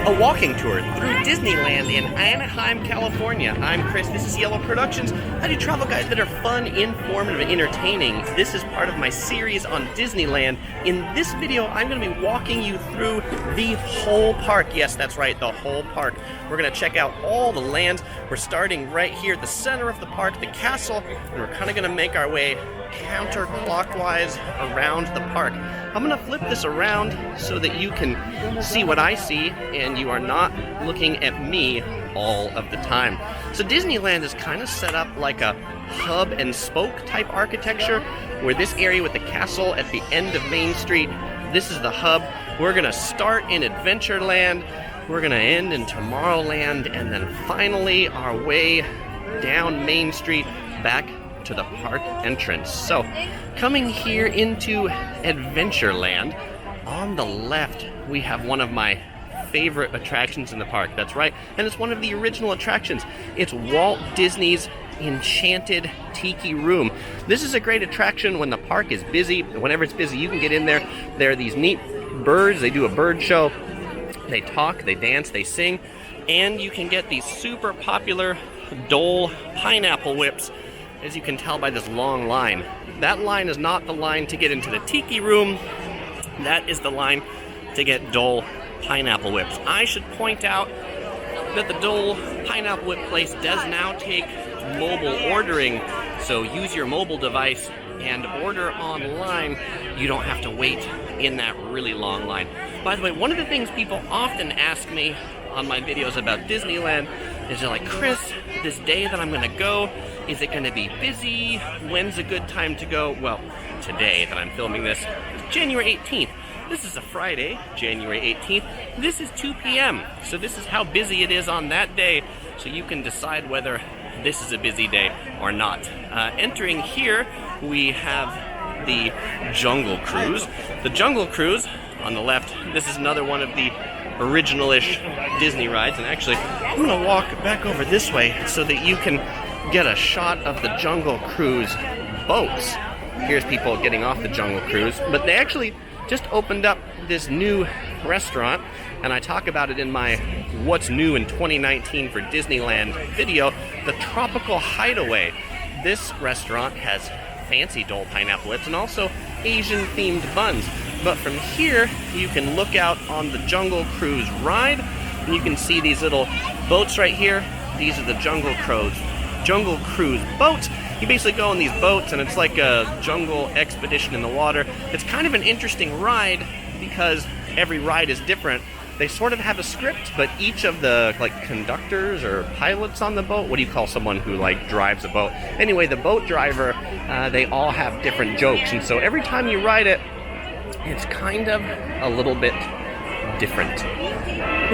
a walking tour through Disneyland in Anaheim, California. I'm Chris, this is Yellow Productions. I do travel guides that are fun, informative, and entertaining. This is part of my series on Disneyland. In this video, I'm going to be walking you through the whole park. Yes, that's right, the whole park. We're going to check out all the lands. We're starting right here at the center of the park, the castle, and we're kind of going to make our way counterclockwise around the park. I'm going to flip this around so that you can see what I see and you are not looking at me all of the time. So Disneyland is kind of set up like a hub and spoke type architecture, where this area with the castle at the end of Main Street, this is the hub. We're going to start in Adventureland, we're going to end in Tomorrowland, and then finally our way down Main Street back to the park entrance. So coming here into Adventureland, on the left we have one of my favorite attractions in the park. That's right, and it's one of the original attractions. It's Walt Disney's Enchanted Tiki Room. This is a great attraction when the park is busy. Whenever it's busy, you can get in there. There are these neat birds. They do a bird show. They talk, they dance, they sing, and you can get these super popular Dole pineapple whips, as you can tell by this long line. That line is not the line to get into the Tiki Room. That is the line to get Dole pineapple whips. I should point out that the Dole pineapple whip place does now take mobile ordering, so use your mobile device and order online. You don't have to wait in that really long line. By the way, one of the things people often ask me on my videos about Disneyland is they're like, Chris, this day that I'm going to go, is it going to be busy? When's a good time to go? Well, today that I'm filming this is January 18th. This is a Friday, January 18th. This is 2 p.m. So this is how busy it is on that day. So you can decide whether this is a busy day or not. Entering here, we have the Jungle Cruise. The Jungle Cruise on the left, this is another one of the original-ish Disney rides. And actually, I'm going to walk back over this way so that you can get a shot of the Jungle Cruise boats. Here's people getting off the Jungle Cruise, but they actually just opened up this new restaurant, and I talk about it in my What's New in 2019 for Disneyland video, the Tropical Hideaway. This restaurant has fancy Dole pineapple whips and also Asian themed buns. But from here, you can look out on the Jungle Cruise ride, and you can see these little boats right here. These are the Jungle Cruise boats. You basically go on these boats, and it's like a jungle expedition in the water. It's kind of an interesting ride because every ride is different. They sort of have a script, but each of the conductors or pilots on the boat, what do you call someone who drives a boat? Anyway, the boat driver, they all have different jokes, and so every time you ride it, it's kind of a little bit different.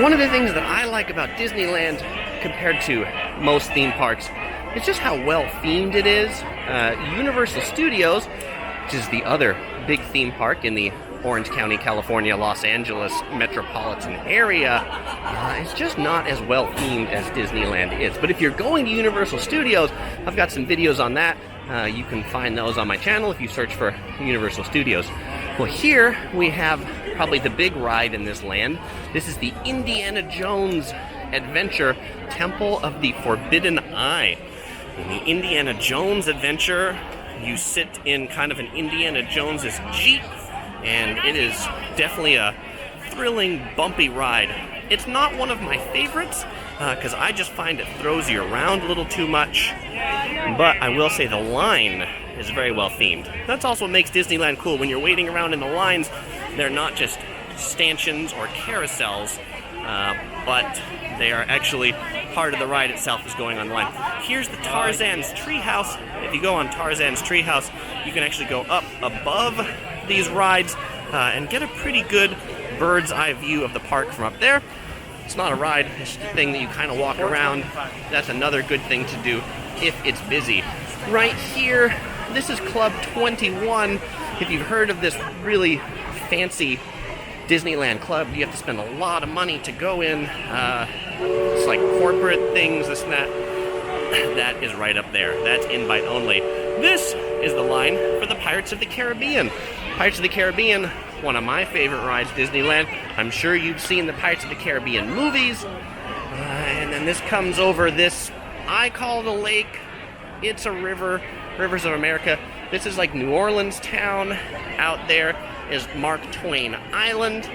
One of the things that I like about Disneyland compared to most theme parks, it's just how well themed it is. Universal Studios, which is the other big theme park in the Orange County, California, Los Angeles metropolitan area, it's just not as well themed as Disneyland is. But if you're going to Universal Studios, I've got some videos on that. You can find those on my channel if you search for Universal Studios. Well, here we have probably the big ride in this land. This is the Indiana Jones Adventure Temple of the Forbidden Eye. In the Indiana Jones Adventure, you sit in kind of an Indiana Jones's Jeep, and it is definitely a thrilling, bumpy ride. It's not one of my favorites, because I just find it throws you around a little too much, but I will say the line is very well themed. That's also what makes Disneyland cool. When you're waiting around in the lines, they're not just stanchions or carousels, but they are actually part of the ride itself is going on the line. Here's the Tarzan's Treehouse. If you go on Tarzan's Treehouse, you can actually go up above these rides and get a pretty good bird's eye view of the park from up there. It's not a ride, it's just a thing that you kind of walk around. That's another good thing to do if it's busy. Right here, this is Club 21. If you've heard of this really fancy Disneyland club, you have to spend a lot of money to go in. It's like corporate things, this and that. That is right up there. That's invite only. This is the line for the Pirates of the Caribbean. Pirates of the Caribbean, one of my favorite rides, Disneyland. I'm sure you've seen the Pirates of the Caribbean movies. And then this comes over this, I call it a lake. It's a river, Rivers of America. This is like New Orleans town. Out there is Mark Twain Island.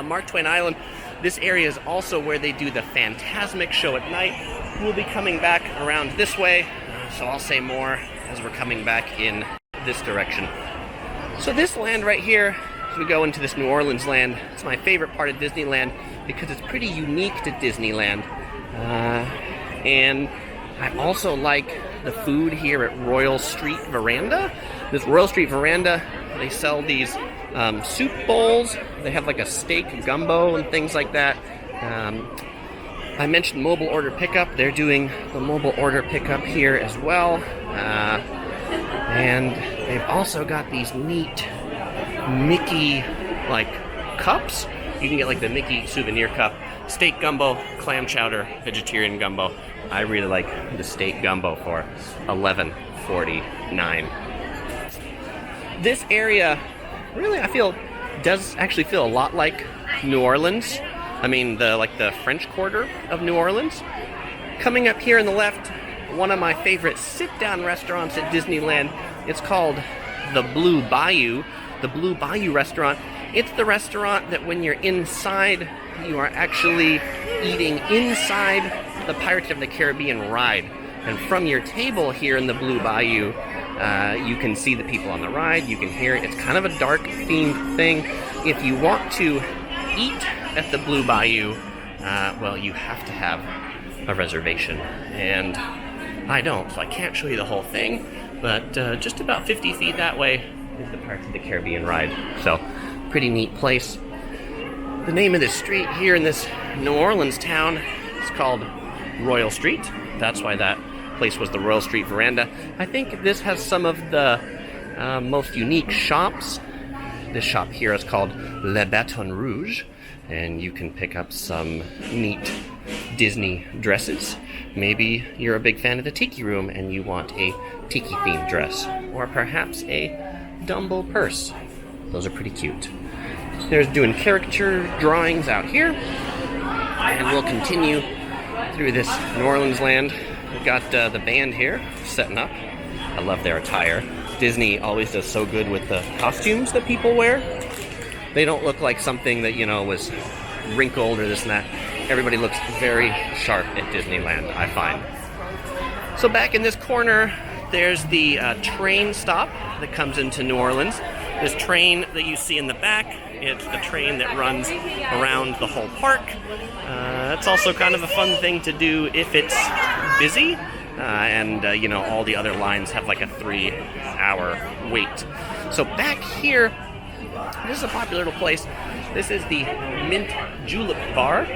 Mark Twain Island. This area is also where they do the Fantasmic show at night. We'll be coming back around this way, so I'll say more as we're coming back in this direction. So this land right here, as we go into this New Orleans land, it's my favorite part of Disneyland because it's pretty unique to Disneyland. And I also like the food here at Royal Street Veranda. This Royal Street Veranda, they sell these soup bowls. They have like a steak gumbo and things like that. I mentioned mobile order pickup. They're doing the mobile order pickup here as well. And they've also got these neat Mickey like cups. You can get like the Mickey souvenir cup, steak gumbo, clam chowder, vegetarian gumbo. I really like the steak gumbo for $11.49. This area really, I feel, does actually feel a lot like New Orleans. I mean, the French Quarter of New Orleans. Coming up here on the left, one of my favorite sit-down restaurants at Disneyland. It's called the Blue Bayou. The Blue Bayou restaurant. It's the restaurant that when you're inside, you are actually eating inside the Pirates of the Caribbean ride. And from your table here in the Blue Bayou, you can see the people on the ride, you can hear it. It's kind of a dark themed thing. If you want to eat at the Blue Bayou, well, you have to have a reservation. And I don't, so I can't show you the whole thing. But just about 50 feet that way is the Pirates of the Caribbean ride. So, pretty neat place. The name of this street here in this New Orleans town is called Royal Street. That's why that place was the Royal Street Veranda. I think this has some of the most unique shops. This shop here is called Le Baton Rouge, and you can pick up some neat Disney dresses. Maybe you're a big fan of the Tiki Room and you want a Tiki themed dress, or perhaps a Dumbo purse. Those are pretty cute. There's doing caricature drawings out here, and we'll continue through this New Orleans land. We've got the band here setting up. I love their attire. Disney always does so good with the costumes that people wear. They don't look like something that, you know, was wrinkled or this and that. Everybody looks very sharp at Disneyland, I find. So back in this corner, there's the train stop that comes into New Orleans. This train that you see in the back, it's the train that runs around the whole park. It's also kind of a fun thing to do if it's busy. You know, all the other lines have like a 3-hour wait. So back here, this is a popular little place. This is the Mint Julep Bar.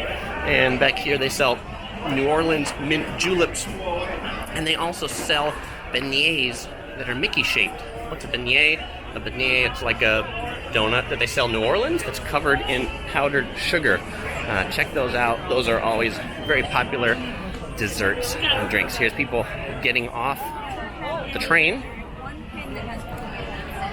And back here they sell New Orleans mint juleps. And they also sell beignets that are Mickey-shaped. What's a beignet? A beignet, it's like a donut that they sell in New Orleans that's covered in powdered sugar. Check those out. Those are always very popular desserts and drinks. Here's people getting off the train.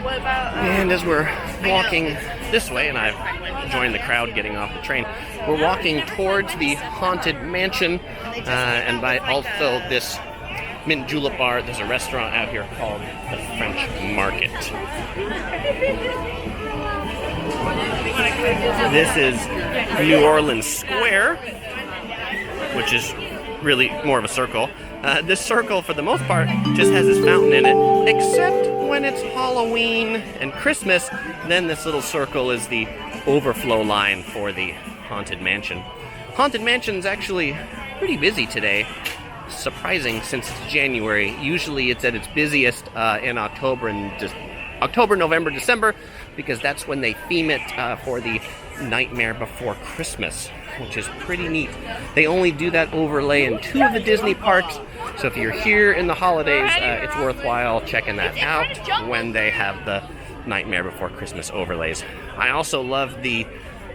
And as we're walking this way, and I've joined the crowd getting off the train, we're walking towards the Haunted Mansion, and by also this Mint Julep Bar, there's a restaurant out here called the French Market. This is New Orleans Square, which is really more of a circle. This circle, for the most part, just has this fountain in it, except when it's Halloween and Christmas, then this little circle is the overflow line for the Haunted Mansion. Haunted Mansion's actually pretty busy today. Surprising since it's January. Usually it's at its busiest in October, November, December, because that's when they theme it for the Nightmare Before Christmas, which is pretty neat. They only do that overlay in 2 of the Disney parks, so if you're here in the holidays, it's worthwhile checking that out when they have the Nightmare Before Christmas overlays. I also love the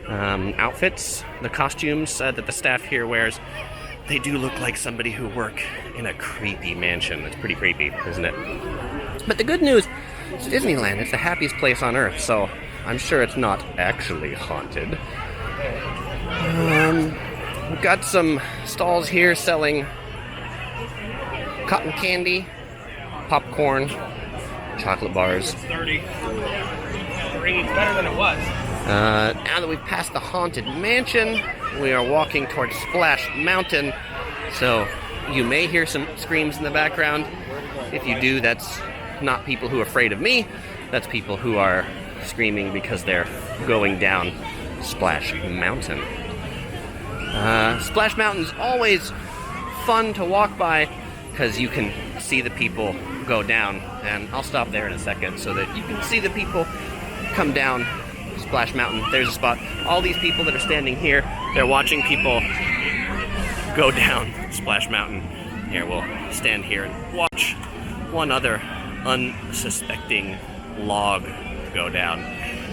outfits, the costumes that the staff here wears. They do look like somebody who work in a creepy mansion. It's pretty creepy, isn't it? But the good news, it's Disneyland. It's the happiest place on earth. So I'm sure it's not actually haunted. We've got some stalls here selling cotton candy, popcorn, chocolate bars. 30. It's better than it was. Now that we've passed the Haunted Mansion, we are walking towards Splash Mountain. So you may hear some screams in the background. If you do, that's not people who are afraid of me. That's people who are screaming because they're going down Splash Mountain. Splash Mountain's always fun to walk by because you can see the people go down. And I'll stop there in a second so that you can see the people come down Splash Mountain. There's a spot. All these people that are standing here, they're watching people go down Splash Mountain. Here, we'll stand here and watch one other unsuspecting log go down.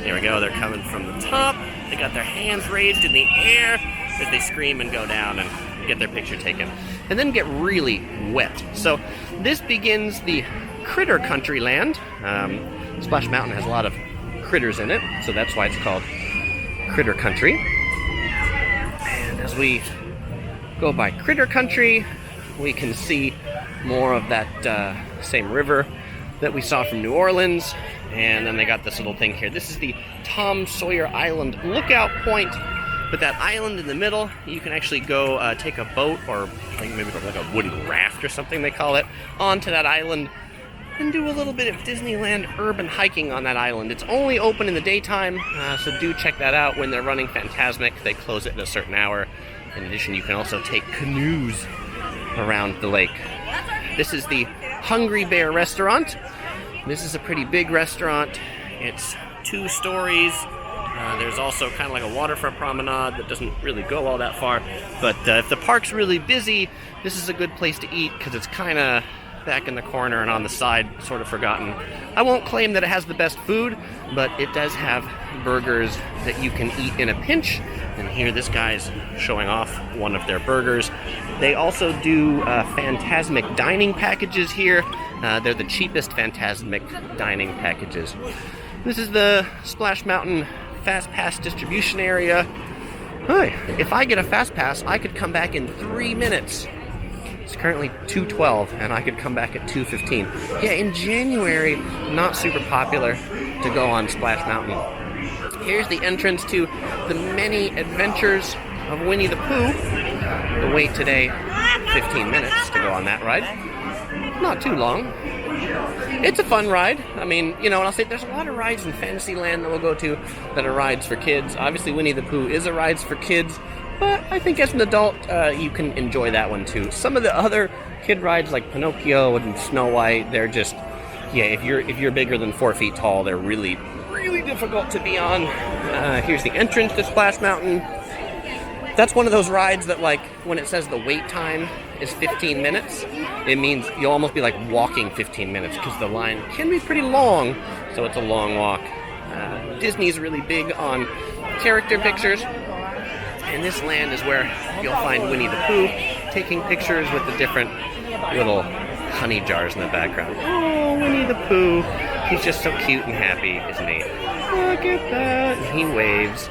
There we go. They're coming from the top. They got their hands raised in the air as they scream and go down and get their picture taken. And then get really wet. So this begins the Critter Country land. Splash Mountain has a lot of critters in it, so that's why it's called Critter Country. And as we go by Critter Country, we can see more of that same river that we saw from New Orleans. And then they got this little thing here. This is the Tom Sawyer Island lookout point. But that island in the middle, you can actually go take a boat, or I think maybe like a wooden raft or something they call it, onto that island and do a little bit of Disneyland urban hiking on that island. It's only open in the daytime, so do check that out when they're running Fantasmic. They close it at a certain hour. In addition, you can also take canoes around the lake. This is the Hungry Bear restaurant. This is a pretty big restaurant. It's 2 stories. There's also kind of like a waterfront promenade that doesn't really go all that far. But if the park's really busy, this is a good place to eat because it's kind of back in the corner and on the side, sort of forgotten. I won't claim that it has the best food, but it does have burgers that you can eat in a pinch. And here this guy's showing off one of their burgers. They also do Fantasmic dining packages here. They're the cheapest Fantasmic dining packages. This is the Splash Mountain Fast Pass distribution area. Hi, if I get a Fast Pass, I could come back in 3 minutes. It's currently 2:12, and I could come back at 2:15. Yeah, in January, not super popular to go on Splash Mountain. Here's the entrance to the many adventures of Winnie the Pooh. The wait today, 15 minutes to go on that ride. Not too long. It's a fun ride. I mean, you know, and I'll say there's a lot of rides in Fantasyland that we'll go to that are rides for kids. Obviously, Winnie the Pooh is a ride for kids, but I think as an adult, you can enjoy that one too. Some of the other kid rides like Pinocchio and Snow White, they're just, yeah, if you're bigger than 4 feet tall, they're really, really difficult to be on. Here's the entrance to Splash Mountain. That's one of those rides that, like, when it says the wait time is 15 minutes, it means you'll almost be like walking 15 minutes because the line can be pretty long, so it's a long walk. Disney's really big on character pictures, and this land is where you'll find Winnie the Pooh taking pictures with the different little honey jars in the background. Oh, Winnie the Pooh. He's just so cute and happy, isn't he? Look at that. He waves.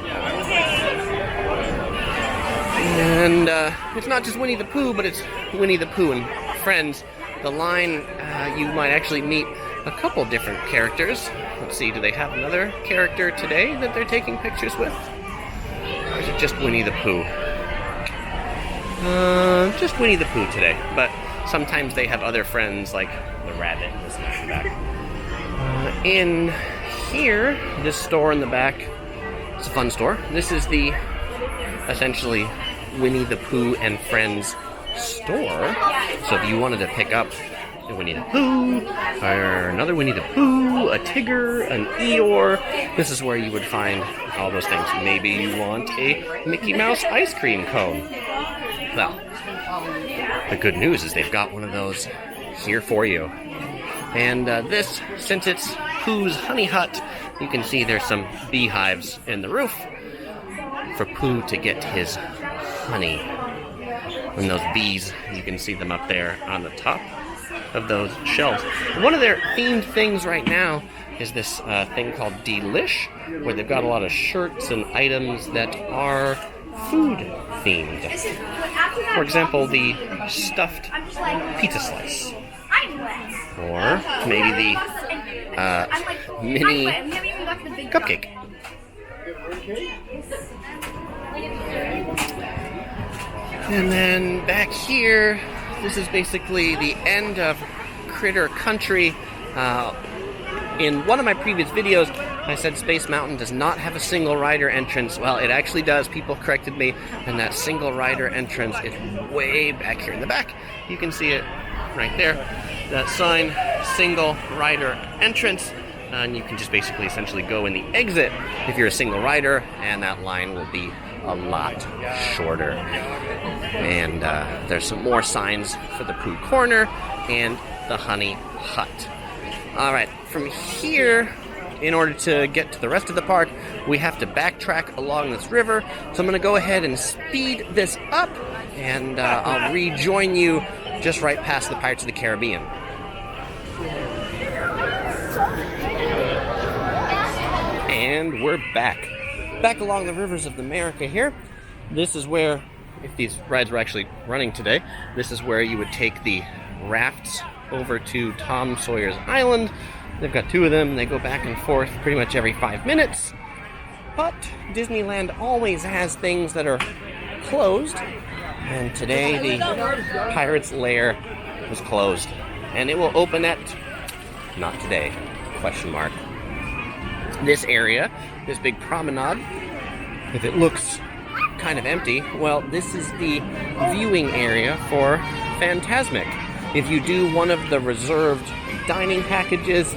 And it's not just Winnie the Pooh, but it's Winnie the Pooh and friends. The line, you might actually meet a couple different characters. Let's see, do they have another character today that they're taking pictures with? Or is it just Winnie the Pooh? Just Winnie the Pooh today. But sometimes they have other friends like the rabbit. In the back. In here, this store in the back, it's a fun store. This is the, essentially, Winnie the Pooh and Friends store. So if you wanted to pick up a Winnie the Pooh, or another Winnie the Pooh, a Tigger, an Eeyore, this is where you would find all those things. Maybe you want a Mickey Mouse ice cream cone. Well, the good news is they've got one of those here for you. And this, since it's Pooh's Honey Hut, you can see there's some beehives in the roof for Pooh to get his honey. And those bees, you can see them up there on the top of those shelves. One of their themed things right now is this thing called Delish, where they've got a lot of shirts and items that are food themed. For example, the stuffed pizza slice, or maybe the mini cupcake. And then back here, this is basically the end of Critter Country. In one of my previous videos, I said Space Mountain does not have a single rider entrance. Well, it actually does. People corrected me, and that single rider entrance is way back here in the back. You can see it right there. That sign, single rider entrance. And you can just basically essentially go in the exit if you're a single rider, and that line will be a lot shorter. And there's some more signs for the Pooh Corner and the Honey Hut. All right, from here, in order to get to the rest of the park, we have to backtrack along this river. So I'm going to go ahead and speed this up, and I'll rejoin you just right past the Pirates of the Caribbean. And we're back along the rivers of America here. This is where, if these rides were actually running today, this is where you would take the rafts over to Tom Sawyer's Island. They've got 2 of them. They go back and forth pretty much every 5 minutes. But Disneyland always has things that are closed. And today the Pirate's Lair was closed. And it will open at, not today, question mark. This area, this big promenade, if it looks kind of empty, well, this is the viewing area for Fantasmic. If you do one of the reserved dining packages,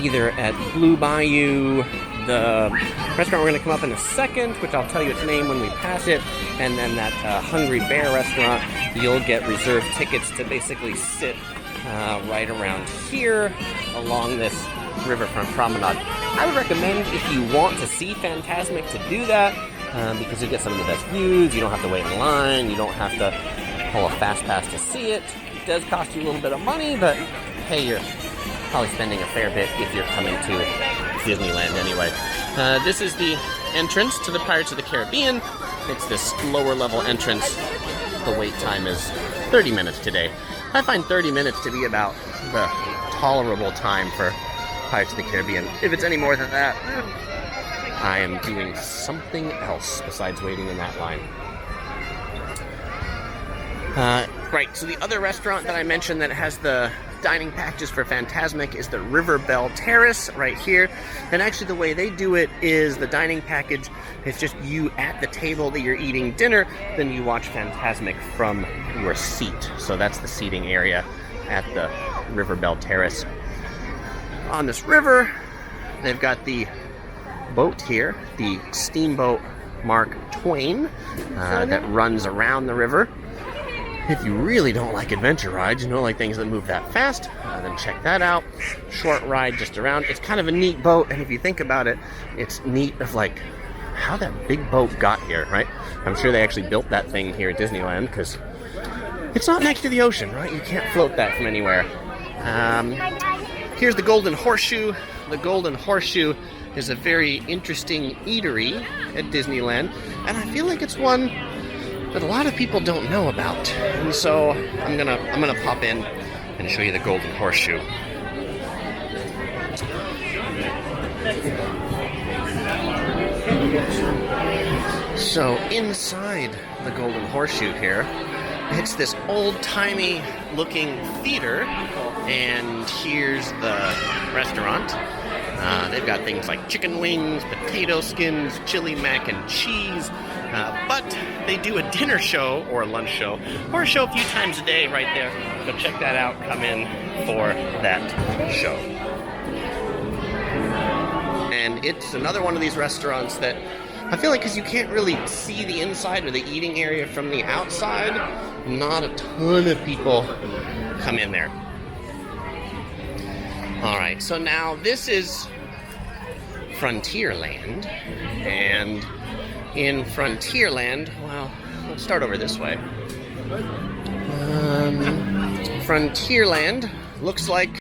either at Blue Bayou, the restaurant we're going to come up in a second, which I'll tell you its name when we pass it, and then that Hungry Bear restaurant, you'll get reserved tickets to basically sit right around here along this riverfront promenade. I would recommend, if you want to see Fantasmic, to do that, because you get some of the best views. You don't have to wait in line. You don't have to pull a fast pass to see it. It does cost you a little bit of money, but hey, you're probably spending a fair bit if you're coming to Disneyland anyway. This is the entrance to the Pirates of the Caribbean. It's this lower level entrance. The wait time is 30 minutes today. I find 30 minutes to be about the tolerable time for Pirates of the Caribbean. If it's any more than that, I am doing something else besides waiting in that line. Right, so the other restaurant that I mentioned that has the dining packages for Fantasmic is the River Belle Terrace right here. And actually the way they do it is the dining package is just you at the table that you're eating dinner, then you watch Fantasmic from your seat. So that's the seating area at the River Belle Terrace. On this river, they've got the boat here, the Steamboat Mark Twain, that runs around the river. If you really don't like adventure rides, you don't like things that move that fast, then check that out. Short ride just around. It's kind of a neat boat, and if you think about it, it's neat of like how that big boat got here, right? I'm sure they actually built that thing here at Disneyland because it's not next to the ocean, right? You can't float that from anywhere. Here's the Golden Horseshoe. The Golden Horseshoe is a very interesting eatery at Disneyland, and I feel like it's one that a lot of people don't know about. And so I'm gonna pop in and show you the Golden Horseshoe. So inside the Golden Horseshoe here, it's this old-timey looking theater, and here's the restaurant. They've got things like chicken wings, potato skins, chili mac and cheese, but they do a dinner show or a lunch show or a show a few times a day right there. So check that out. Come in for that show. And it's another one of these restaurants that I feel like, because you can't really see the inside or the eating area from the outside, not a ton of people come in there. Alright, so now this is Frontierland, and in Frontierland, well, let's start over this way. Frontierland looks like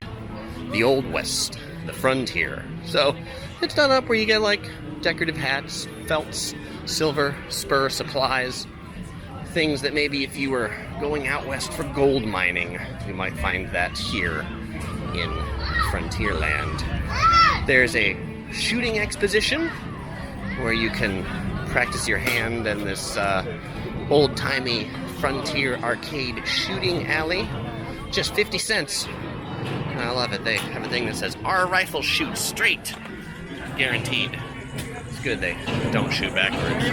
the Old West. the Frontier. So it's done up where you get like decorative hats, felts, silver, spur supplies, things that maybe if you were going out west for gold mining, you might find that here in Frontierland. There's a shooting exposition where you can practice your hand in this old-timey Frontier arcade shooting alley. Just 50 cents. And I love it. They have a thing that says, "Our rifle shoots straight." Guaranteed. It's good they don't shoot backwards.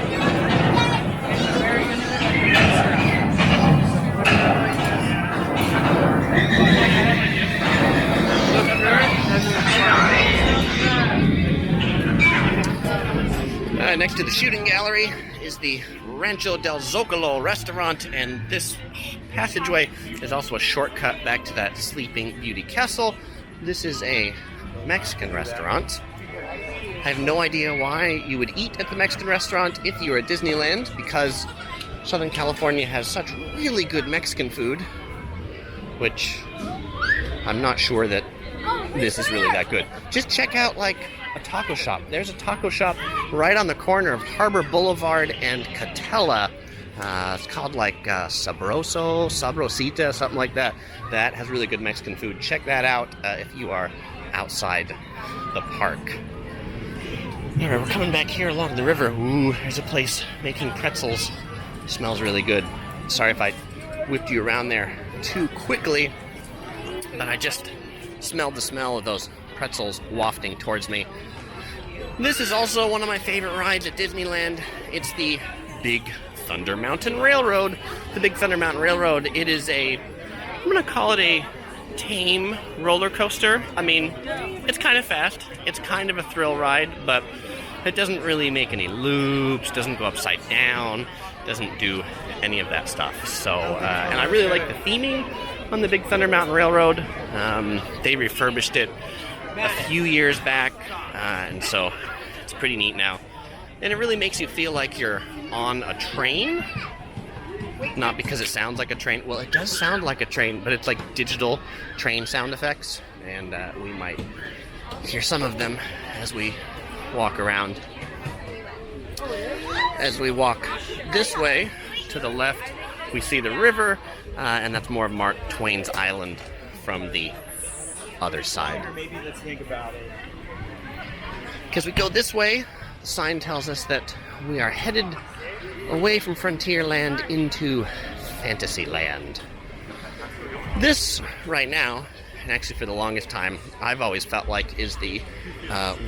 Next to the shooting gallery is the Rancho del Zocalo restaurant, and this passageway is also a shortcut back to that Sleeping Beauty Castle. This is a Mexican restaurant. I have no idea why you would eat at the Mexican restaurant if you were at Disneyland, because Southern California has such really good Mexican food, which I'm not sure that this is really that good. Just check out like a taco shop. There's a taco shop right on the corner of Harbor Boulevard and Catella. It's called like Sabrosita, something like that. That has really good Mexican food. Check that out if you are outside the park. Alright, we're coming back here along the river. Ooh, there's a place making pretzels. Smells really good. Sorry if I whipped you around there too quickly, but I just smelled the smell of those pretzels wafting towards me. This is also one of my favorite rides at Disneyland. It's the Big Thunder Mountain Railroad. The Big Thunder Mountain Railroad, it is I'm going to call it a tame roller coaster. I mean, it's kind of fast. It's kind of a thrill ride, but it doesn't really make any loops, doesn't go upside down, doesn't do any of that stuff. So, and I really like the theming on the Big Thunder Mountain Railroad. They refurbished it a few years back, and so it's pretty neat now. And it really makes you feel like you're on a train. Not because it sounds like a train. Well, it does sound like a train, but it's like digital train sound effects. And we might hear some of them as we walk around. As we walk this way to the left, we see the river, and that's more of Mark Twain's Island from the other side. Maybe let's think about it. Because we go this way, the sign tells us that we are headed away from Frontierland into Fantasyland. This, right now, and actually for the longest time, I've always felt like is the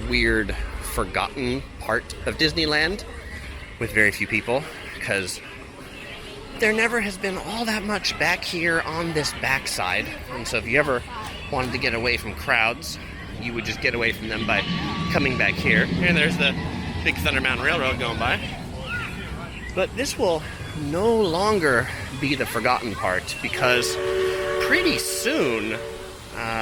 weird, forgotten part of Disneyland with very few people, because there never has been all that much back here on this backside. And so if you ever wanted to get away from crowds, you would just get away from them by coming back here. And there's the Big Thunder Mountain Railroad going by. But this will no longer be the forgotten part, because pretty soon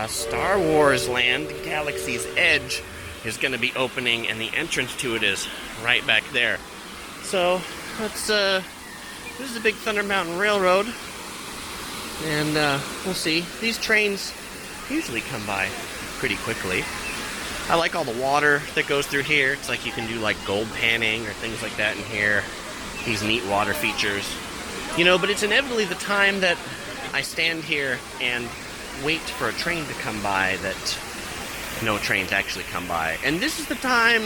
Star Wars Land, Galaxy's Edge, is going to be opening, and the entrance to it is right back there. So let's this is the Big Thunder Mountain Railroad, and we'll see. These trains usually come by pretty quickly. I like all the water that goes through here. It's like you can do like gold panning or things like that in here. These neat water features. You know, but it's inevitably the time that I stand here and wait for a train to come by that no trains actually come by. And this is the time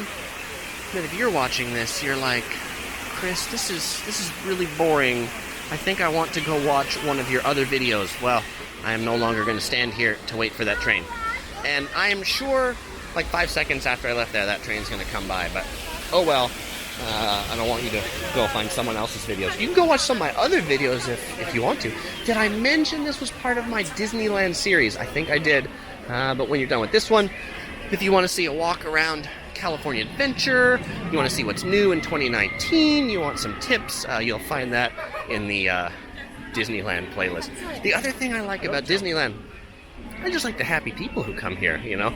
that if you're watching this, you're like, Chris, this is really boring. I think I want to go watch one of your other videos. Well, I am no longer going to stand here to wait for that train. And I am sure, like 5 seconds after I left there, that train's going to come by. But, oh well, I don't want you to go find someone else's videos. You can go watch some of my other videos if you want to. Did I mention this was part of my Disneyland series? I think I did. But when you're done with this one, if you want to see a walk around California Adventure, you want to see what's new in 2019, you want some tips, you'll find that in the Disneyland playlist. The other thing I like about Disneyland, I just like the happy people who come here, you know.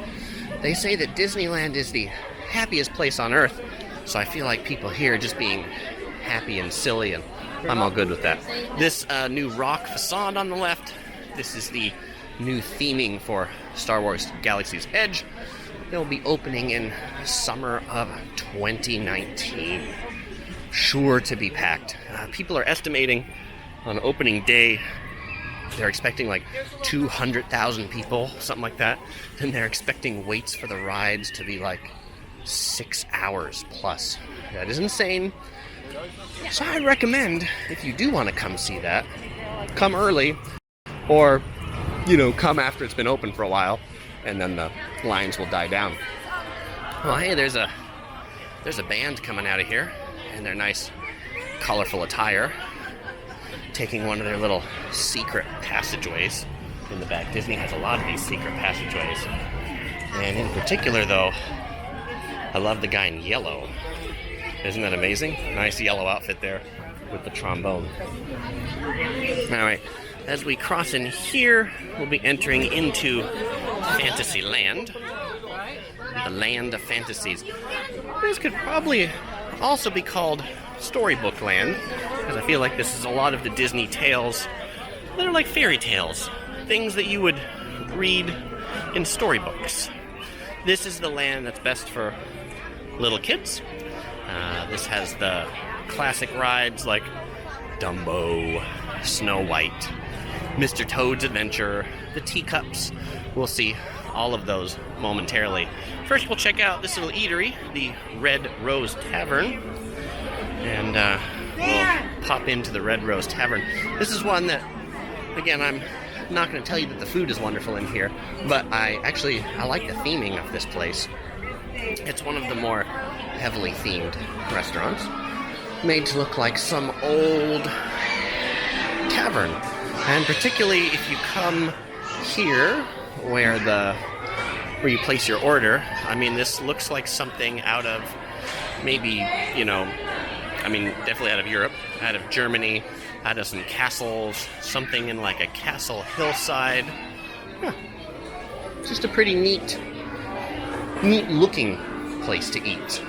They say that Disneyland is the happiest place on earth, so I feel like people here just being happy and silly, and I'm all good with that. This new rock facade on the left, this is the new theming for Star Wars Galaxy's Edge. They'll be opening in summer of 2019. Sure to be packed. People are estimating on opening day they're expecting like 200,000 people, something like that. And they're expecting waits for the rides to be like 6 hours plus. That is insane. So I recommend, if you do want to come see that, come early, or, you know, come after it's been open for a while, and then the lines will die down. Well, hey, there's a band coming out of here, and their nice, colorful attire, taking one of their little secret passageways in the back. Disney has a lot of these secret passageways. And in particular, though, I love the guy in yellow. Isn't that amazing? Nice yellow outfit there with the trombone. Alright, as we cross in here, we'll be entering into Fantasyland, the land of fantasies. This could probably also be called Storybook Land, because I feel like this is a lot of the Disney tales that are like fairy tales, things that you would read in storybooks. This is the land that's best for little kids. This has the classic rides like Dumbo, Snow White, Mr. Toad's Adventure, the Teacups. We'll see all of those momentarily. First, we'll check out this little eatery, the Red Rose Tavern. And we'll pop into the Red Rose Tavern. This is one that, again, I'm not going to tell you that the food is wonderful in here, but I like the theming of this place. It's one of the more heavily themed restaurants, made to look like some old tavern. And particularly if you come here, where you place your order, I mean, this looks like something out of maybe, you know, I mean, definitely out of Europe, out of Germany, out of some castles, something in like a castle hillside. Huh. Just a pretty neat looking place to eat.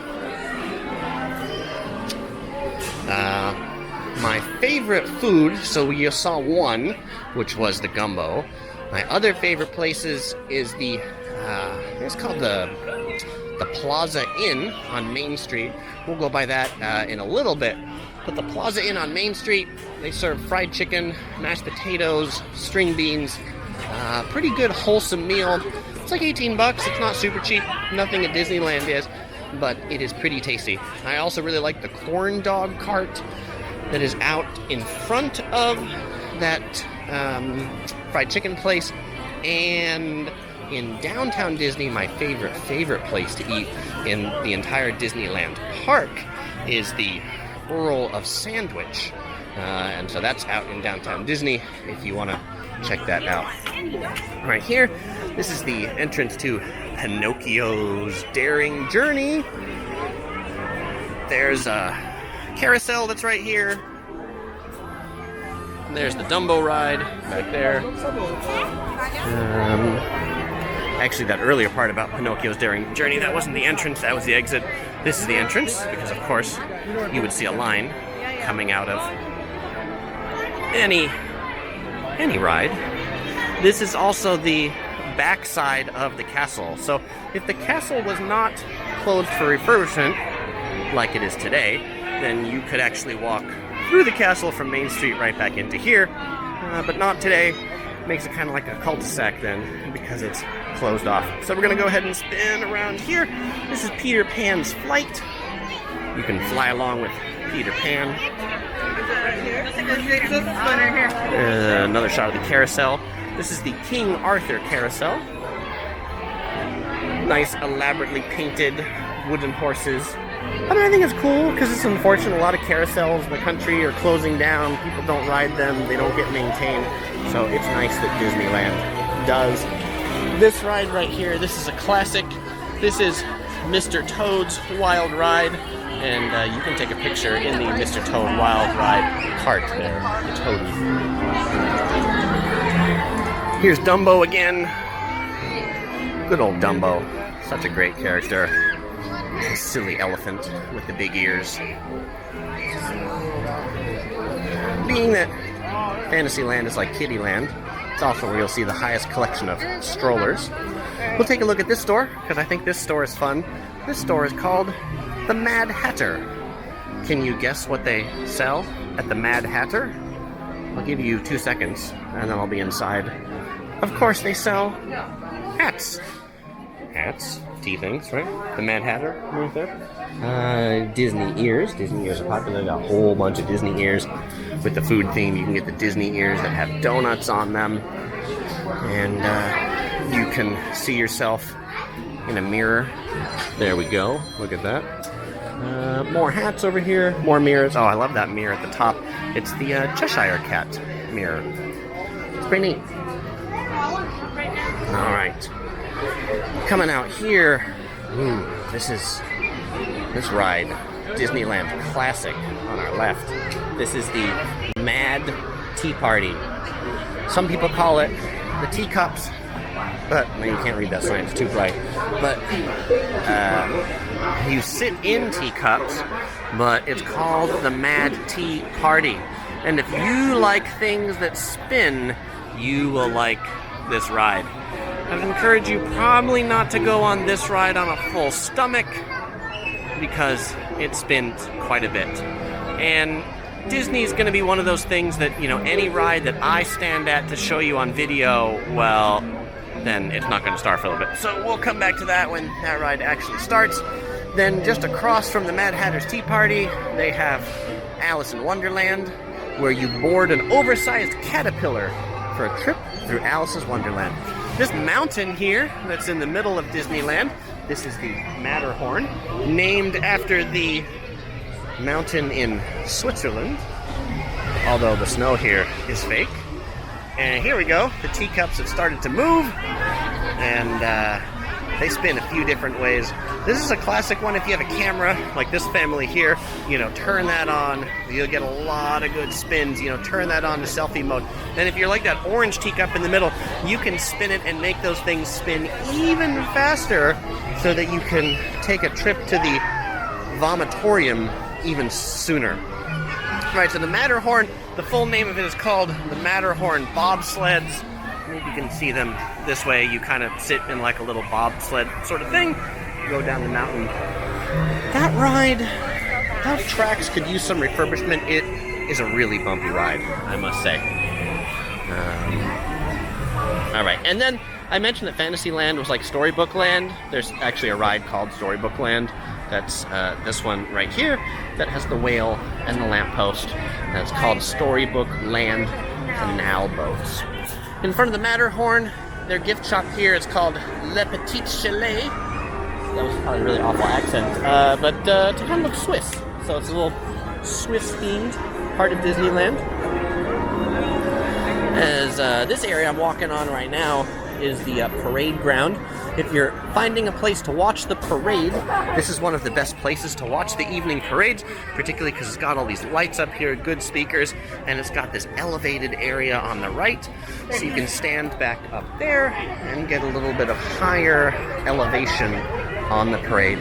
My favorite food, so you saw one, which was the gumbo. My other favorite places is it's called the Plaza Inn on Main Street. We'll go by that in a little bit. But the Plaza Inn on Main Street, they serve fried chicken, mashed potatoes, string beans. Pretty good wholesome meal. It's like $18. It's not super cheap. Nothing at Disneyland is, but it is pretty tasty. I also really like the corn dog cart that is out in front of that fried chicken place. And in downtown Disney, my favorite place to eat in the entire Disneyland park is the Earl of Sandwich. And so that's out in downtown Disney if you want to check that out. Right here, this is the entrance to Pinocchio's Daring Journey. There's a carousel that's right here. There's the Dumbo ride back there. Actually, that earlier part about Pinocchio's Daring Journey, that wasn't the entrance, that was the exit. This is the entrance, because of course you would see a line coming out of any ride. This is also the backside of the castle. So if the castle was not closed for refurbishment, like it is today, then you could actually walk through the castle from Main Street right back into here, but not today. Makes it kind of like a cul-de-sac then, because it's closed off. So we're going to go ahead and spin around here. This is Peter Pan's flight. You can fly along with Peter Pan. Another shot of the carousel. This is the King Arthur carousel. Nice, elaborately painted wooden horses. I mean, I think it's cool because it's unfortunate. A lot of carousels in the country are closing down. People don't ride them. They don't get maintained. So it's nice that Disneyland does. This ride right here, this is a classic. This is Mr. Toad's Wild Ride. And you can take a picture in the Mr. Toad Wild Ride cart there, the Toady. Here's Dumbo again. Good old Dumbo. Such a great character. A silly elephant with the big ears. Being that Fantasyland is like Kiddyland, it's also where you'll see the highest collection of strollers. We'll take a look at this store, because I think this store is fun. This store is called the Mad Hatter. Can you guess what they sell at the Mad Hatter? I'll give you 2 seconds, and then I'll be inside. Of course, they sell hats. Hats, tea things, right? The Mad Hatter, right there. Disney ears. Disney ears are popular. They got a whole bunch of Disney ears. With the food theme, you can get the Disney ears that have donuts on them. And you can see yourself in a mirror. There we go. Look at that. More hats over here. More mirrors. Oh, I love that mirror at the top. It's the Cheshire Cat mirror. It's pretty neat. All right. Coming out here. Ooh, this ride. Disneyland Classic on our left. This is the Mad Tea Party. Some people call it the teacups, but no, you can't read that sign, it's too bright. But you sit in teacups, but it's called the Mad Tea Party. And if you like things that spin, you will like this ride. I'd encourage you probably not to go on this ride on a full stomach, because it spins quite a bit. And Disney's going to be one of those things that, you know, any ride that I stand at to show you on video, well, then it's not going to start for a little bit. So we'll come back to that when that ride actually starts. Then just across from the Mad Hatter's Tea Party, they have Alice in Wonderland, where you board an oversized caterpillar for a trip through Alice's Wonderland. This mountain here that's in the middle of Disneyland, this is the Matterhorn, named after the mountain in Switzerland, although the snow here is fake. And here we go. The teacups have started to move, and they spin a few different ways. This is a classic one. If you have a camera like this family here, you know, turn that on. You'll get a lot of good spins. You know, turn that on to selfie mode. And if you're like that orange teacup in the middle, you can spin it and make those things spin even faster, so that you can take a trip to the vomitorium even sooner. Right, so the Matterhorn, the full name of it is called the Matterhorn bobsleds. Maybe you can see them this way. You kind of sit in like a little bobsled sort of thing, go down the mountain. That ride, those tracks could use some refurbishment. It is a really bumpy ride, I must say. All right, and then I mentioned that Fantasyland was like Storybook Land. There's actually a ride called Storybook Land. That's this one right here that has the whale and the lamppost. That's called Storybook Land Canal Boats. In front of the Matterhorn, their gift shop here is called Le Petit Chalet. That was probably a really awful accent, but it kind of looks Swiss. So it's a little Swiss-themed part of Disneyland. As this area I'm walking on right now is the parade ground. If you're finding a place to watch the parade, this is one of the best places to watch the evening parades, particularly because it's got all these lights up here, good speakers, and it's got this elevated area on the right, so you can stand back up there and get a little bit of higher elevation on the parade.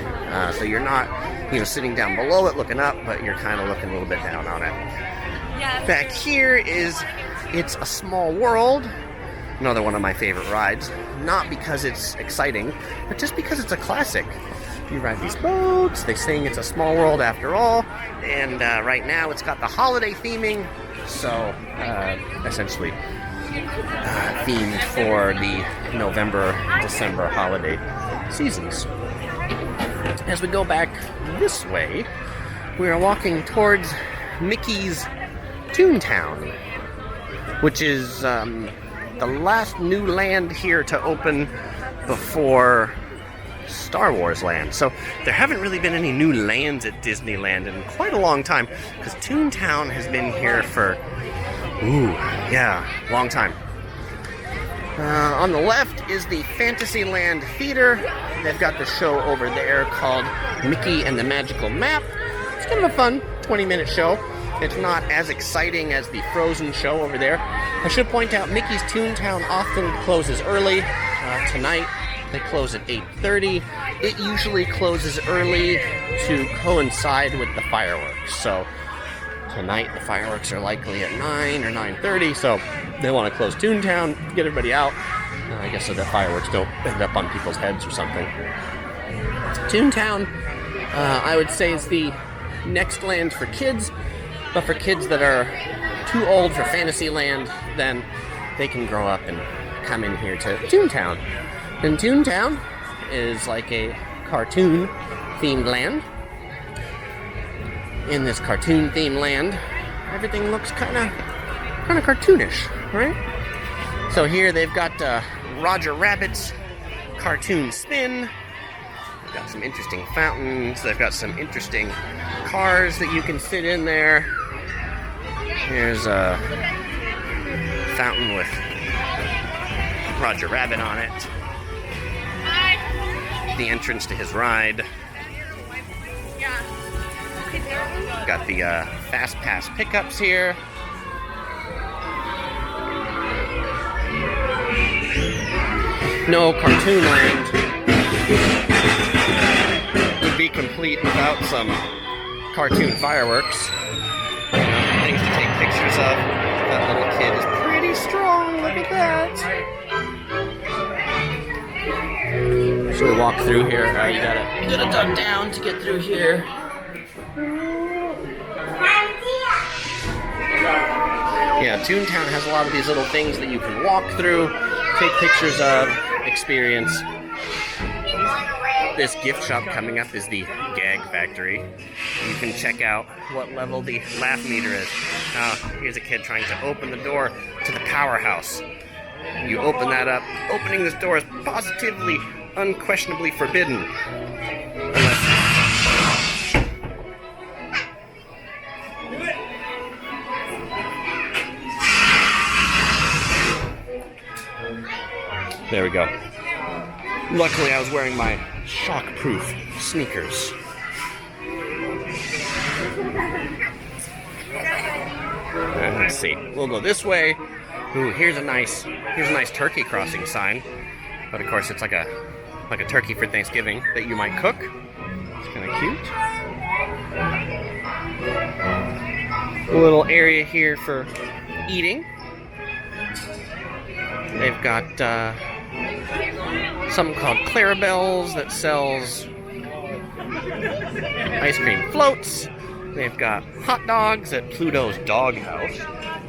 So you're not, you know, sitting down below it looking up, but you're kind of looking a little bit down on it. Back here is It's a Small World. Another one of my favorite rides, not because it's exciting, but just because it's a classic. You ride these boats, they sing It's a Small World after all, and right now it's got the holiday theming, so essentially themed for the November-December holiday seasons. As we go back this way, we are walking towards Mickey's Toontown, which is the last new land here to open before Star Wars Land. So there haven't really been any new lands at Disneyland in quite a long time, because Toontown has been here for, long time. On the left is the Fantasyland Theater. They've got the show over there called Mickey and the Magical Map. It's kind of a fun 20-minute show. It's not as exciting as the Frozen show over there. I should point out Mickey's Toontown often closes early. Tonight they close at 8:30. It usually closes early to coincide with the fireworks. So tonight the fireworks are likely at 9 or 9:30, so they want to close Toontown, get everybody out. I guess so that fireworks don't end up on people's heads or something. Toontown, I would say, is the next land for kids, but for kids that are too old for Fantasyland, then they can grow up and come in here to Toontown. And Toontown is like a cartoon-themed land. In this cartoon-themed land, everything looks kind of cartoonish, right? So here they've got Roger Rabbit's cartoon spin. They've got some interesting fountains. They've got some interesting cars that you can sit in there. Here's a fountain with Roger Rabbit on it. The entrance to his ride. Got the Fast Pass pickups here. No Cartoonland would be complete without some cartoon fireworks. Things to take pictures of. That little kid is pretty strong. Look at that. Should we walk through here? You gotta duck down to get through here. Yeah, Toontown has a lot of these little things that you can walk through, take pictures of, experience. This gift shop coming up is the Gag Factory. You can check out what level the laugh meter is. Here's a kid trying to open the door to the powerhouse. You open that up. Opening this door is positively, unquestionably forbidden. There we go. Luckily, I was wearing my shock-proof sneakers. Let's see. We'll go this way. Ooh, here's a nice turkey crossing sign. But of course, it's like a turkey for Thanksgiving that you might cook. It's kind of cute. A little area here for eating. They've got something called Clarabelle's that sells ice cream floats. They've got hot dogs at Pluto's Dog House.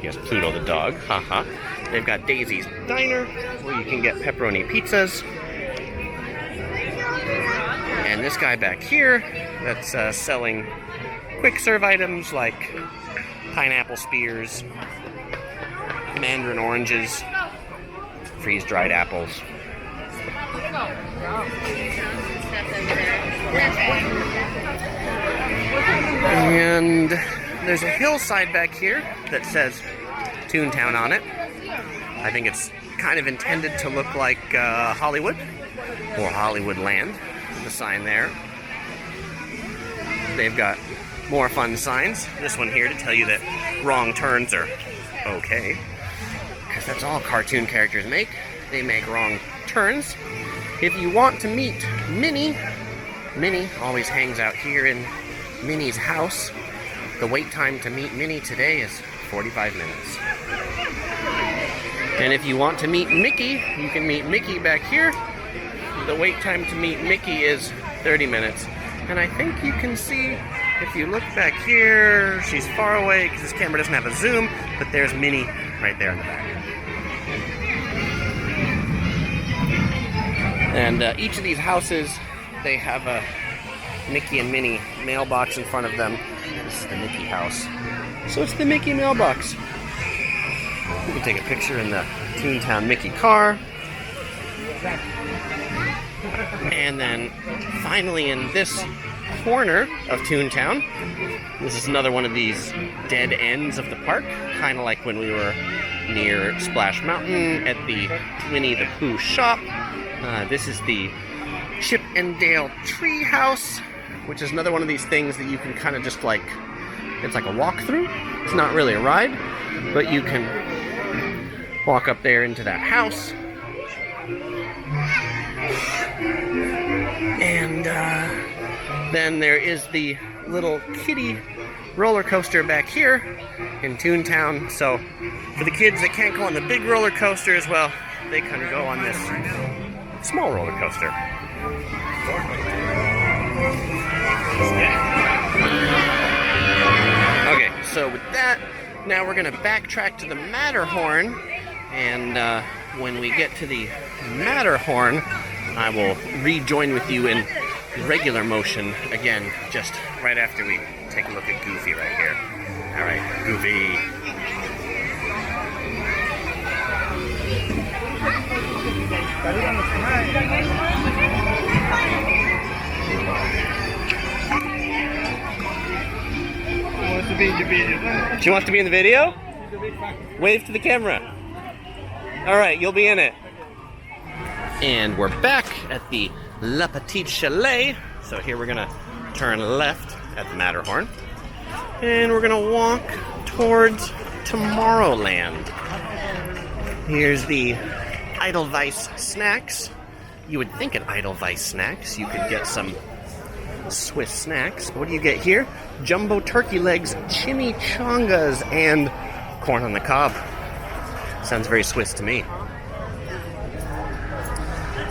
Yes, Pluto the dog. Haha. They've got Daisy's Diner, where you can get pepperoni pizzas. And this guy back here that's selling quick serve items like pineapple spears, mandarin oranges, freeze-dried apples. And there's a hillside back here that says Toontown on it. I think it's kind of intended to look like Hollywood or Hollywoodland, the sign there. They've got more fun signs. This one here to tell you that wrong turns are okay. Because that's all cartoon characters make. They make wrong turns. If you want to meet Minnie, Minnie always hangs out here in Minnie's house. The wait time to meet Minnie today is 45 minutes. And if you want to meet Mickey, you can meet Mickey back here. The wait time to meet Mickey is 30 minutes. And I think you can see, if you look back here, she's far away because this camera doesn't have a zoom, but there's Minnie right there in the back. And each of these houses, they have a Mickey and Minnie mailbox in front of them. This is the Mickey house. So it's the Mickey mailbox. You can take a picture in the Toontown Mickey car. And then finally in this corner of Toontown, this is another one of these dead ends of the park, kind of like when we were near Splash Mountain at the Winnie the Pooh shop. This is the Chip and Dale Tree House, which is another one of these things that you can kind of just like, it's like a walkthrough. It's not really a ride, but you can walk up there into that house. And then there is the little kiddie roller coaster back here in Toontown. So for the kids that can't go on the big roller coasters, well, they can go on this small roller coaster. Okay, so with that, now we're going to backtrack to the Matterhorn, and when we get to the Matterhorn, I will rejoin with you in regular motion again, just right after we take a look at Goofy right here. All right, Goofy. She wants to be in the video? Wave to the camera. All right, you'll be in it. And we're back at the La Petite Chalet. So here we're gonna turn left at the Matterhorn. And we're gonna walk towards Tomorrowland. Here's the Edelweiss snacks. You would think at Edelweiss snacks you could get some Swiss snacks. What do you get here? Jumbo turkey legs, chimichangas, and corn on the cob. Sounds very Swiss to me.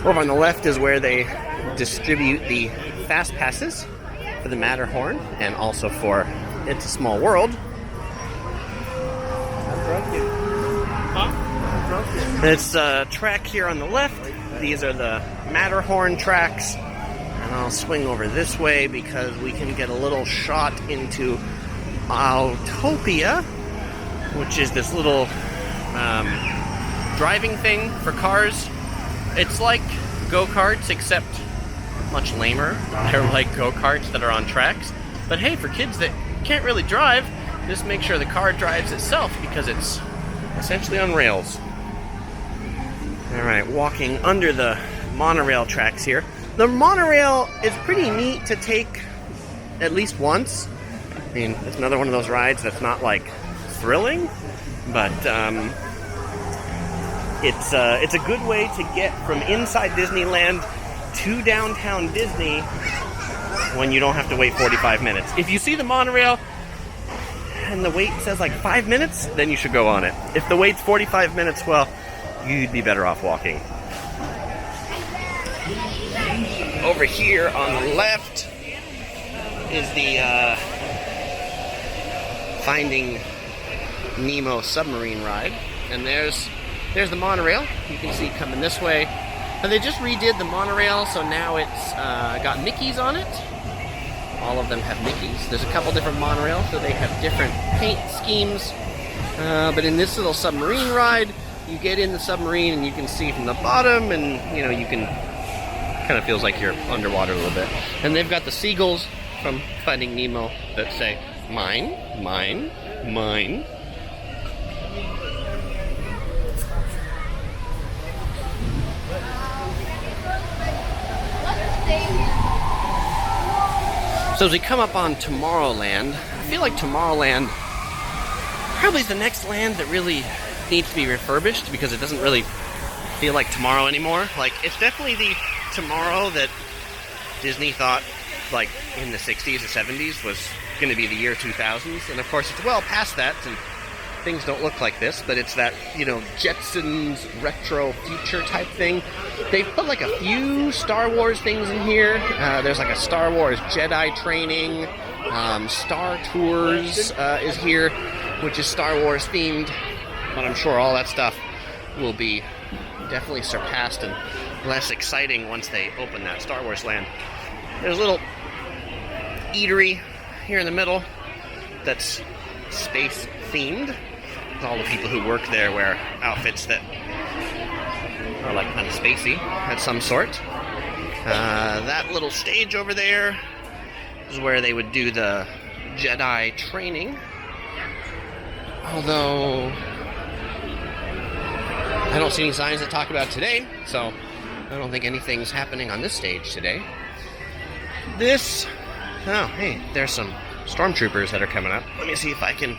Over on the left is where they distribute the fast passes for the Matterhorn and also for It's a Small World. It's a track here on the left. These are the Matterhorn tracks. And I'll swing over this way because we can get a little shot into Autopia, which is this little driving thing for cars. It's like go-karts, except much lamer. They're like go-karts that are on tracks. But hey, for kids that can't really drive, just make sure the car drives itself because it's essentially on rails. Alright, walking under the monorail tracks here. The monorail is pretty neat to take at least once. I mean, it's another one of those rides that's not like thrilling, but it's a good way to get from inside Disneyland to downtown Disney when you don't have to wait 45 minutes. If you see the monorail and the wait says like 5 minutes, then you should go on it. If the wait's 45 minutes, well, you'd be better off walking. Over here on the left is the Finding Nemo submarine ride, and there's the monorail. You can see coming this way. And they just redid the monorail, so now it's got Mickeys on it. All of them have Mickeys. There's a couple different monorails, so they have different paint schemes. But in this little submarine ride, you get in the submarine and you can see from the bottom, and you know, you can kind of feels like you're underwater a little bit. And they've got the seagulls from Finding Nemo that say, mine, mine, mine. So as we come up on Tomorrowland, I feel like Tomorrowland probably is the next land that really needs to be refurbished because it doesn't really feel like tomorrow anymore. Like, it's definitely the tomorrow that Disney thought, like, in the 60s or 70s was going to be the year 2000s. And of course, it's well past that, and things don't look like this, but it's that, you know, Jetsons retro future type thing. They've put like a few Star Wars things in here. There's like a Star Wars Jedi training. Star Tours is here, which is Star Wars themed. But I'm sure all that stuff will be definitely surpassed and less exciting once they open that Star Wars land. There's a little eatery here in the middle that's space themed. All the people who work there wear outfits that are like kind of spacey at some sort. That little stage over there is where they would do the Jedi training. Although I don't see any signs that talk about today, so I don't think anything's happening on this stage today. Oh, hey, there's some stormtroopers that are coming up. Let me see if I can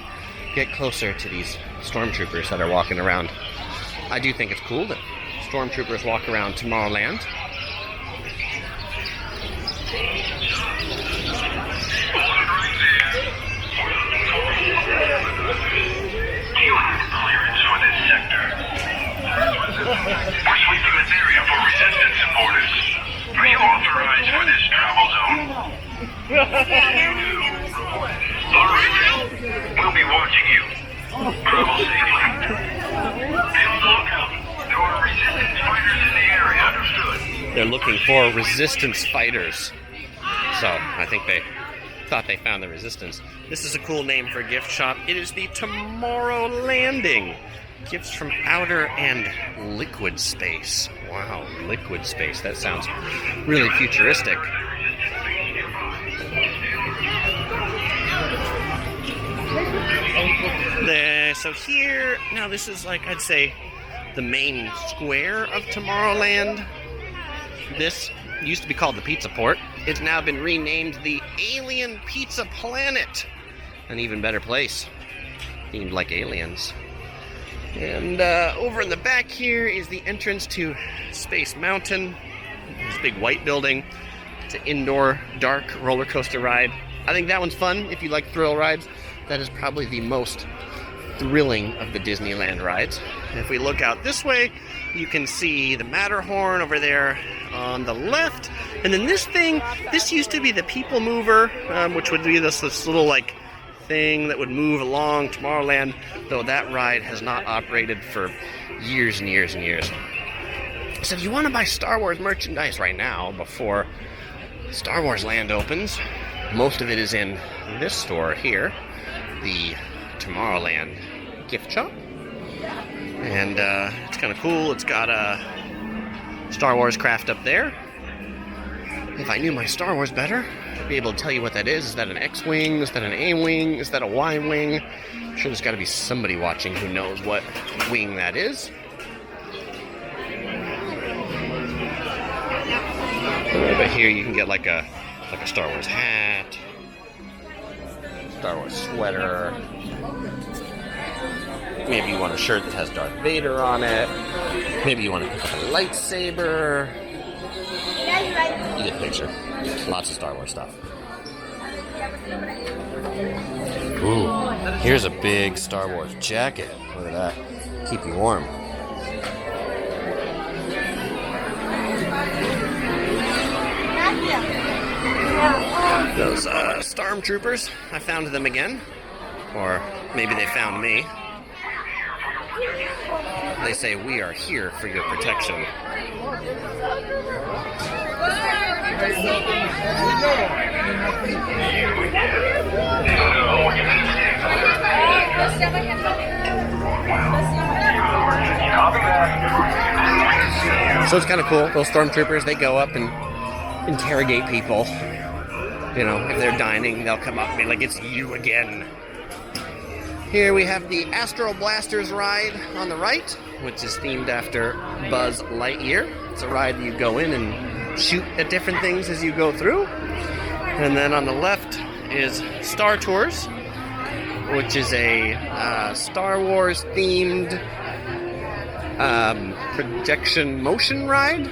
get closer to these stormtroopers that are walking around. I do think it's cool that stormtroopers walk around Tomorrowland. They're looking for resistance fighters. So I think they thought they found the resistance. This is a cool name for a gift shop. It is the Tomorrowlanding. Gifts from outer and liquid space. Wow, liquid space. That sounds really futuristic. So here, now this is like, I'd say, the main square of Tomorrowland. This used to be called the Pizza Port. It's now been renamed the Alien Pizza Planet. An even better place, themed like aliens. And over in the back here is the entrance to Space Mountain. This big white building. It's an indoor dark roller coaster ride. I think that one's fun if you like thrill rides. That is probably the most thrilling of the Disneyland rides. And if we look out this way, you can see the Matterhorn over there on the left. And then this thing, this used to be the People Mover, which would be this little like thing that would move along Tomorrowland, though that ride has not operated for years and years and years. So if you want to buy Star Wars merchandise right now before Star Wars Land opens, most of it is in this store here, the Tomorrowland gift shop. And it's kind of cool. It's got a Star Wars craft up there. If I knew my Star Wars better, I'd be able to tell you what that is. Is that an X-Wing? Is that an A-Wing? Is that a Y-Wing? I'm sure there's got to be somebody watching who knows what wing that is. But here you can get like a Star Wars hat, Star Wars sweater. Maybe you want a shirt that has Darth Vader on it. Maybe you want to pick up a lightsaber. You get the picture. Lots of Star Wars stuff. Ooh, here's a big Star Wars jacket. Look at that. Keep you warm. Those stormtroopers, I found them again. Or maybe they found me. They say, "We are here for your protection." So it's kind of cool. Those stormtroopers, they go up and interrogate people. You know, if they're dining, they'll come up and be like, "It's you again." Here we have the Astro Blasters ride on the right, which is themed after Buzz Lightyear. It's a ride that you go in and shoot at different things as you go through. And then on the left is Star Tours, which is a Star Wars themed projection motion ride.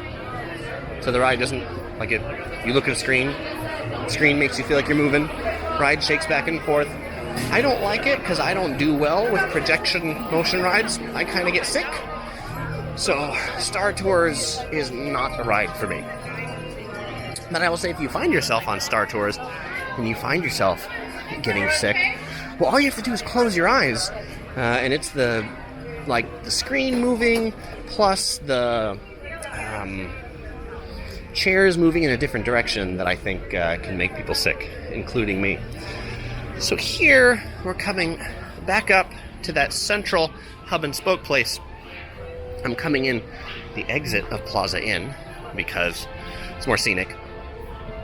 So the ride doesn't, like it, you look at a screen makes you feel like you're moving, ride shakes back and forth. I don't like it because I don't do well with projection motion rides. I kind of get sick. So Star Tours is not a ride for me. But I will say, if you find yourself on Star Tours and you find yourself getting sick, well, all you have to do is close your eyes, and it's the screen moving plus the chairs moving in a different direction that I think can make people sick, including me. So here we're coming back up to that central hub and spoke place. I'm coming in the exit of Plaza Inn because it's more scenic.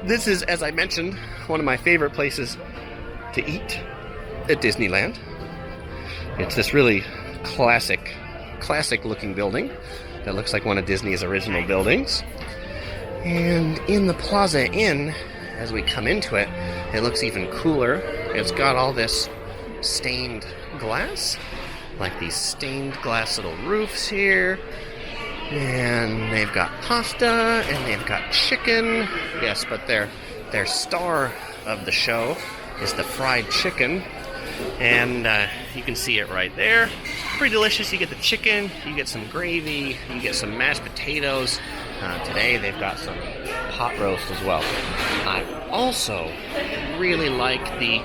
This is, as I mentioned, one of my favorite places to eat at Disneyland. It's this really classic looking building that looks like one of Disney's original buildings. And in the Plaza Inn, as we come into it, it looks even cooler. It's got all this stained glass, like these stained glass little roofs here. And they've got pasta, and they've got chicken. Yes, but their star of the show is the fried chicken. And you can see it right there. Pretty delicious. You get the chicken, you get some gravy, you get some mashed potatoes. Today they've got some pot roast as well. I also really like the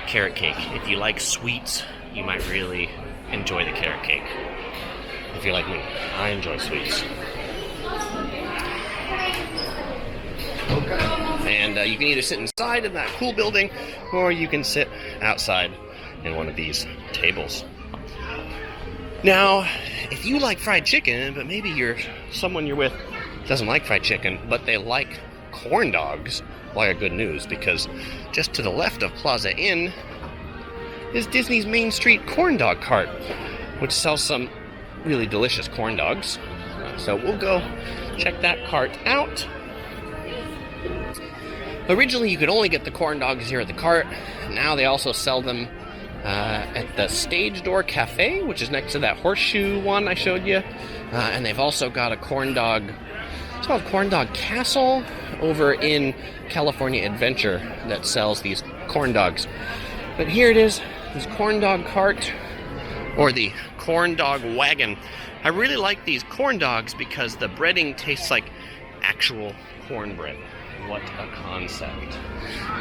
carrot cake. If you like sweets, you might really enjoy the carrot cake. If you're like me, I enjoy sweets. And you can either sit inside in that cool building, or you can sit outside in one of these tables. Now, if you like fried chicken, but maybe someone you're with doesn't like fried chicken, but they like corn dogs, well, I got good news, because just to the left of Plaza Inn is Disney's Main Street corn dog cart, which sells some really delicious corn dogs. So we'll go check that cart out. Originally, you could only get the corn dogs here at the cart. Now they also sell them at the Stage Door Cafe, which is next to that horseshoe one I showed you. And they've also got a corn dog, it's called Corn Dog Castle, over in California Adventure that sells these corn dogs. But here it is, this corn dog cart, or the corn dog wagon. I really like these corn dogs because the breading tastes like actual cornbread. What a concept.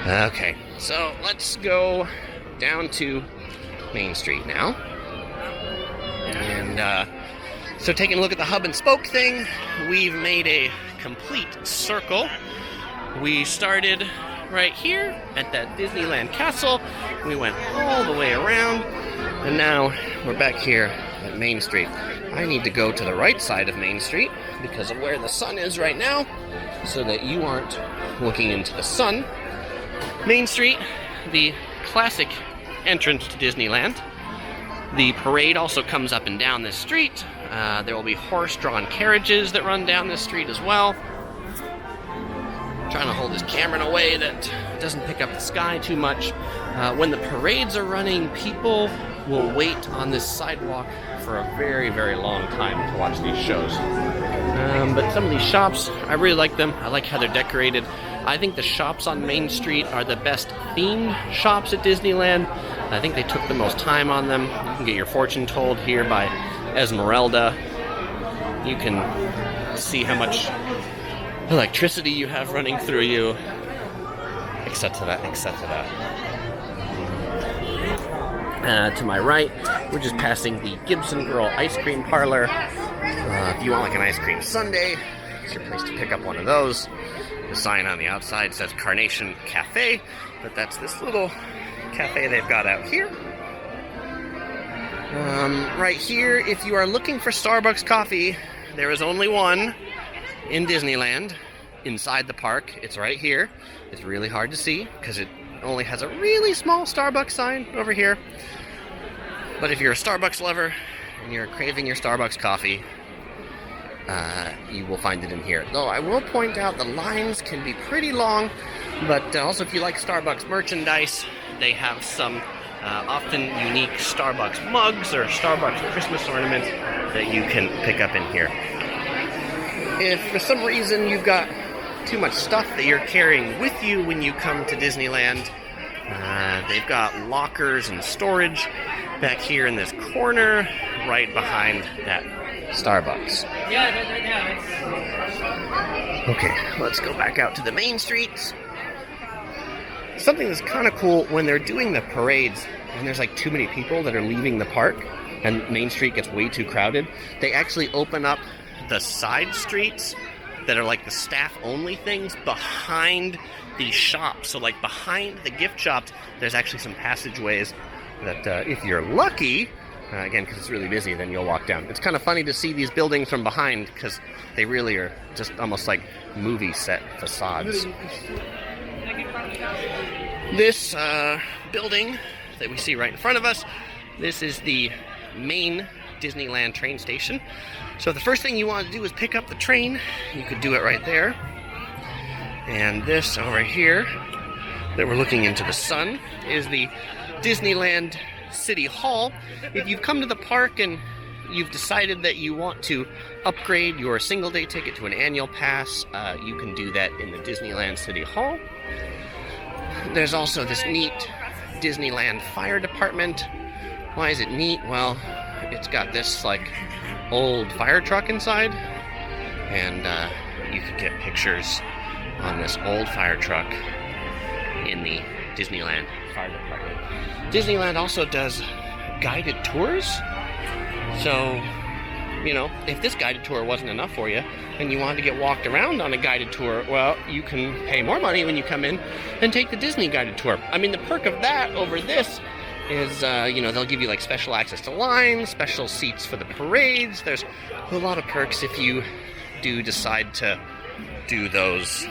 Okay, so let's go down to Main Street now. And so taking a look at the hub and spoke thing, we've made a complete circle. We started right here at that Disneyland castle. We went all the way around, and now we're back here at Main Street. I need to go to the right side of Main Street because of where the sun is right now, so that you aren't looking into the sun. Main Street, the classic entrance to Disneyland. The parade also comes up and down this street. There will be horse-drawn carriages that run down this street as well. I'm trying to hold this camera in a way that doesn't pick up the sky too much. When the parades are running, people will wait on this sidewalk for a very, very long time to watch these shows. But some of these shops, I really like them. I like how they're decorated. I think the shops on Main Street are the best themed shops at Disneyland. I think they took the most time on them. You can get your fortune told here by Esmeralda. You can see how much electricity you have running through you, etc., etc. To my right, we're just passing the Gibson Girl Ice Cream Parlor. If you want like an ice cream sundae, it's your place to pick up one of those. The sign on the outside says Carnation Cafe, but that's this little cafe they've got out here. Right here, if you are looking for Starbucks coffee, there is only one in Disneyland, inside the park. It's right here. It's really hard to see because it only has a really small Starbucks sign over here. But if you're a Starbucks lover and you're craving your Starbucks coffee, you will find it in here. Though I will point out the lines can be pretty long, but also if you like Starbucks merchandise, they have some often unique Starbucks mugs or Starbucks Christmas ornaments that you can pick up in here. If for some reason you've got too much stuff that you're carrying with you when you come to Disneyland, they've got lockers and storage back here in this corner, right behind that Starbucks. Okay, let's go back out to the main streets. Something that's kind of cool when they're doing the parades and there's like too many people that are leaving the park and Main Street gets way too crowded, they actually open up the side streets that are like the staff-only things behind the shops. So like behind the gift shops, there's actually some passageways that if you're lucky, again, because it's really busy, then you'll walk down. It's kind of funny to see these buildings from behind because they really are just almost like movie set facades. This building that we see right in front of us, this is the main Disneyland train station. So the first thing you want to do is pick up the train. You could do it right there. And this over here that we're looking into the sun is the Disneyland City Hall. If you've come to the park and you've decided that you want to upgrade your single day ticket to an annual pass, you can do that in the Disneyland City Hall. There's also this neat Disneyland Fire Department. Why is it neat? Well, it's got this like old fire truck inside, and you can get pictures on this old fire truck in the Disneyland Fire Department. Disneyland also does guided tours So, you know, if this guided tour wasn't enough for you and you wanted to get walked around on a guided tour, well, you can pay more money when you come in and take the Disney guided tour. I mean, the perk of that over this is, you know, they'll give you like special access to lines, special seats for the parades. There's a lot of perks if you do decide to do those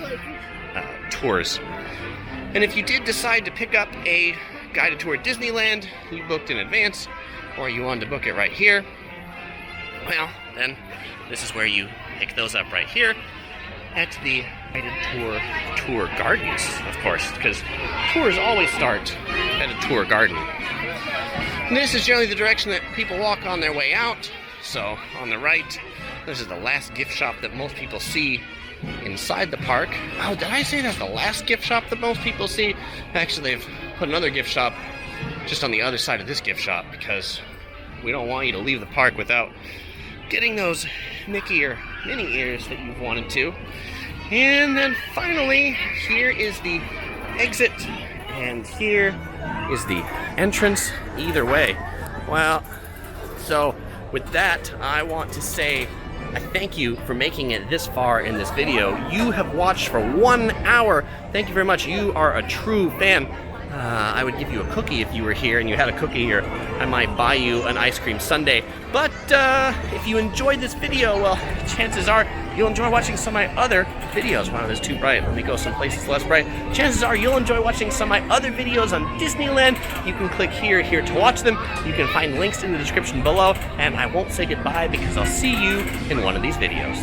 tours. And if you did decide to pick up a guided tour at Disneyland, you booked in advance, or you wanted to book it right here, well, then this is where you pick those up right here at the guided tour gardens, of course, because tours always start at a tour garden. And this is generally the direction that people walk on their way out. So on the right, this is the last gift shop that most people see inside the park. Oh, did I say that's the last gift shop that most people see? Actually, they've put another gift shop just on the other side of this gift shop because we don't want you to leave the park without getting those Mickey or Minnie ears that you've wanted to. And then finally, here is the exit, and here is the entrance. Either way. Well, so with that, I want to say I thank you for making it this far in this video. You have watched for 1 hour. Thank you very much. You are a true fan. I would give you a cookie if you were here and you had a cookie, or I might buy you an ice cream sundae. But if you enjoyed this video, well, chances are you'll enjoy watching some of my other videos. Wow, this is too bright. Let me go someplace less bright. Chances are you'll enjoy watching some of my other videos on Disneyland. You can click here to watch them. You can find links in the description below, and I won't say goodbye because I'll see you in one of these videos.